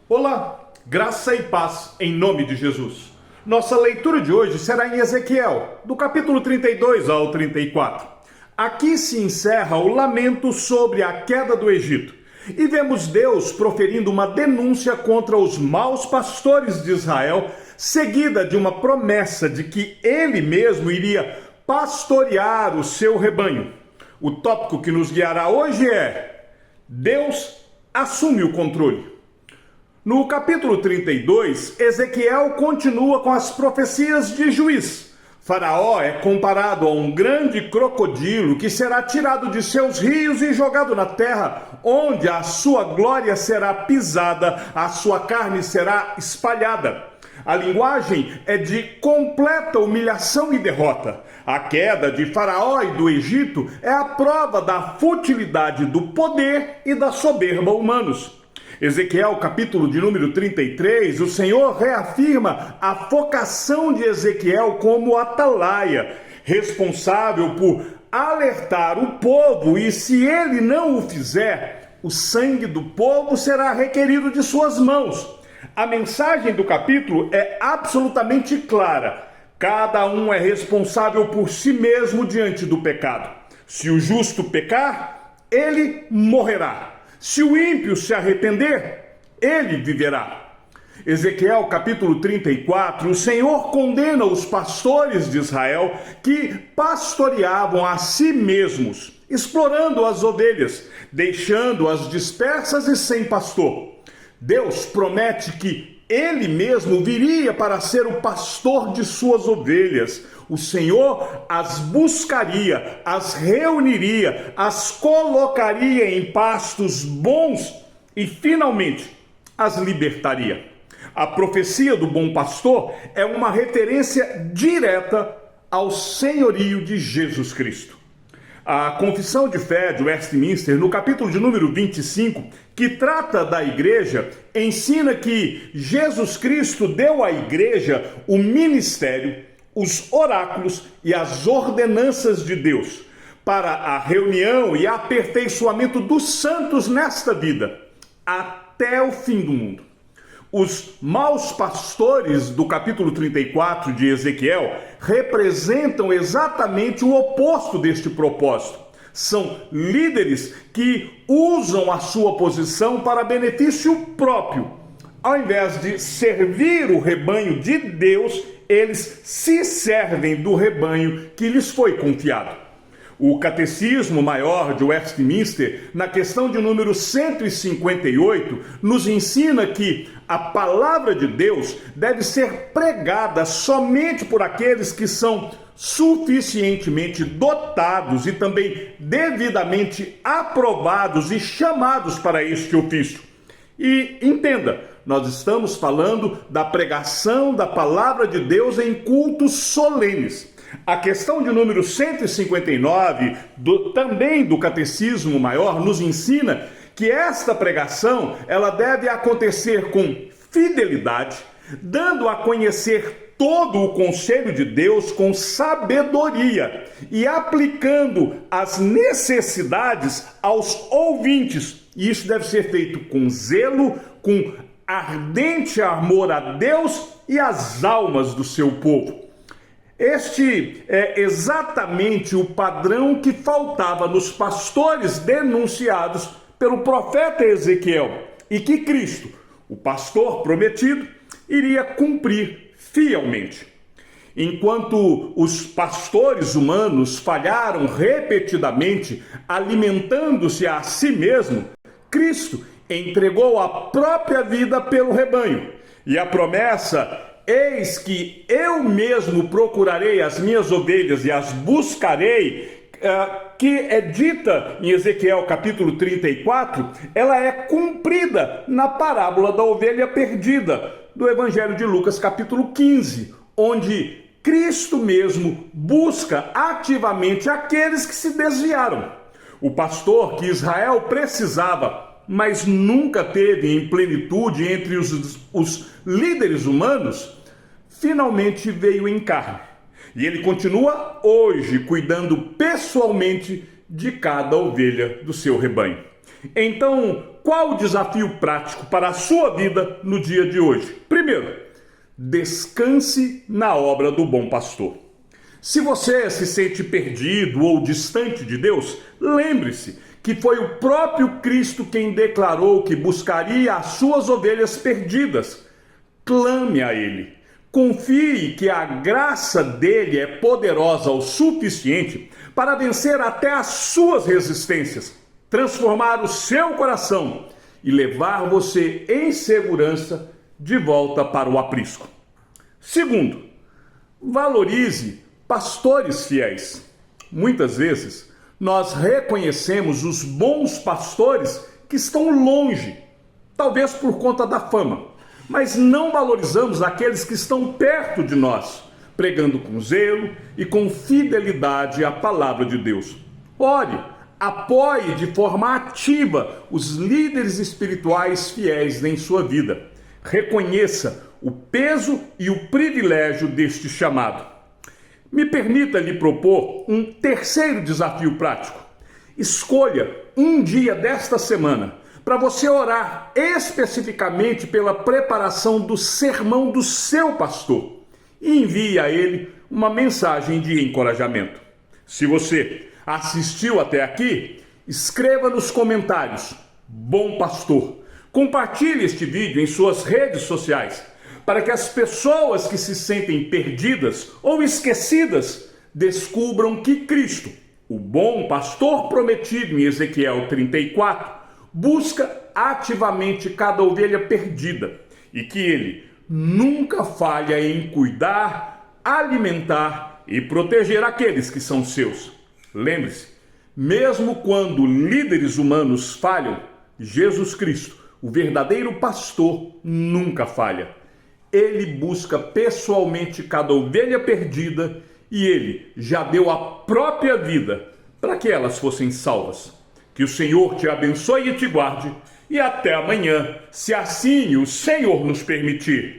Olá, graça e paz em nome de Jesus. Nossa leitura de hoje será em Ezequiel, do capítulo 32 ao 34. Aqui se encerra o lamento sobre a queda do Egito. E vemos Deus proferindo uma denúncia contra os maus pastores de Israel, seguida de uma promessa de que ele mesmo iria pastorear o seu rebanho. O tópico que nos guiará hoje é: Deus assume o controle. No capítulo 32, Ezequiel continua com as profecias de Juiz. Faraó é comparado a um grande crocodilo que será tirado de seus rios e jogado na terra, onde a sua glória será pisada, a sua carne será espalhada. A linguagem é de completa humilhação e derrota. A queda de Faraó e do Egito é a prova da futilidade do poder e da soberba humanos. Ezequiel, capítulo de número 33, o Senhor reafirma a vocação de Ezequiel como atalaia, responsável por alertar o povo, e se ele não o fizer, o sangue do povo será requerido de suas mãos. A mensagem do capítulo é absolutamente clara. Cada um é responsável por si mesmo diante do pecado. Se o justo pecar, ele morrerá. Se o ímpio se arrepender, ele viverá. Ezequiel capítulo 34, o Senhor condena os pastores de Israel que pastoreavam a si mesmos, explorando as ovelhas, deixando-as dispersas e sem pastor. Deus promete que ele mesmo viria para ser o pastor de suas ovelhas. O Senhor as buscaria, as reuniria, as colocaria em pastos bons e, finalmente, as libertaria. A profecia do bom pastor é uma referência direta ao senhorio de Jesus Cristo. A Confissão de Fé de Westminster, no capítulo de número 25, que trata da igreja, ensina que Jesus Cristo deu à igreja o ministério, os oráculos e as ordenanças de Deus para a reunião e aperfeiçoamento dos santos nesta vida, até o fim do mundo. Os maus pastores do capítulo 34 de Ezequiel representam exatamente o oposto deste propósito. São líderes que usam a sua posição para benefício próprio. Ao invés de servir o rebanho de Deus, eles se servem do rebanho que lhes foi confiado. O Catecismo Maior de Westminster, na questão de número 158, nos ensina que a palavra de Deus deve ser pregada somente por aqueles que são suficientemente dotados e também devidamente aprovados e chamados para este ofício. E entenda, nós estamos falando da pregação da palavra de Deus em cultos solenes. A questão de número 159, também do Catecismo Maior, nos ensina que esta pregação ela deve acontecer com fidelidade, dando a conhecer todo o conselho de Deus com sabedoria e aplicando as necessidades aos ouvintes. E isso deve ser feito com zelo, com ardente amor a Deus e às almas do seu povo. Este é exatamente o padrão que faltava nos pastores denunciados pelo profeta Ezequiel e que Cristo, o pastor prometido, iria cumprir fielmente. Enquanto os pastores humanos falharam repetidamente, alimentando-se a si mesmo, Cristo entregou a própria vida pelo rebanho. E a promessa: eis que eu mesmo procurarei as minhas ovelhas e as buscarei, que é dita em Ezequiel capítulo 34, ela é cumprida na parábola da ovelha perdida do Evangelho de Lucas capítulo 15, onde Cristo mesmo busca ativamente aqueles que se desviaram. O pastor que Israel precisava, mas nunca teve em plenitude entre os líderes humanos, finalmente veio em carne. E ele continua hoje cuidando pessoalmente de cada ovelha do seu rebanho. Então, qual o desafio prático para a sua vida no dia de hoje? Primeiro, descanse na obra do bom pastor. Se você se sente perdido ou distante de Deus, lembre-se que foi o próprio Cristo quem declarou que buscaria as suas ovelhas perdidas. Clame a Ele. Confie que a graça dele é poderosa o suficiente para vencer até as suas resistências, transformar o seu coração e levar você em segurança de volta para o aprisco. Segundo, valorize pastores fiéis. Muitas vezes, nós reconhecemos os bons pastores que estão longe, talvez por conta da fama, mas não valorizamos aqueles que estão perto de nós, pregando com zelo e com fidelidade a palavra de Deus. Ore, apoie de forma ativa os líderes espirituais fiéis em sua vida. Reconheça o peso e o privilégio deste chamado. Me permita lhe propor um terceiro desafio prático. Escolha um dia desta semana para você orar especificamente pela preparação do sermão do seu pastor e envie a ele uma mensagem de encorajamento. Se você assistiu até aqui, escreva nos comentários, bom pastor. Compartilhe este vídeo em suas redes sociais para que as pessoas que se sentem perdidas ou esquecidas descubram que Cristo, o bom pastor prometido em Ezequiel 34, busca ativamente cada ovelha perdida e que ele nunca falha em cuidar, alimentar e proteger aqueles que são seus. Lembre-se, mesmo quando líderes humanos falham, Jesus Cristo, o verdadeiro pastor, nunca falha. Ele busca pessoalmente cada ovelha perdida e ele já deu a própria vida para que elas fossem salvas. Que o Senhor te abençoe e te guarde, e até amanhã, se assim o Senhor nos permitir.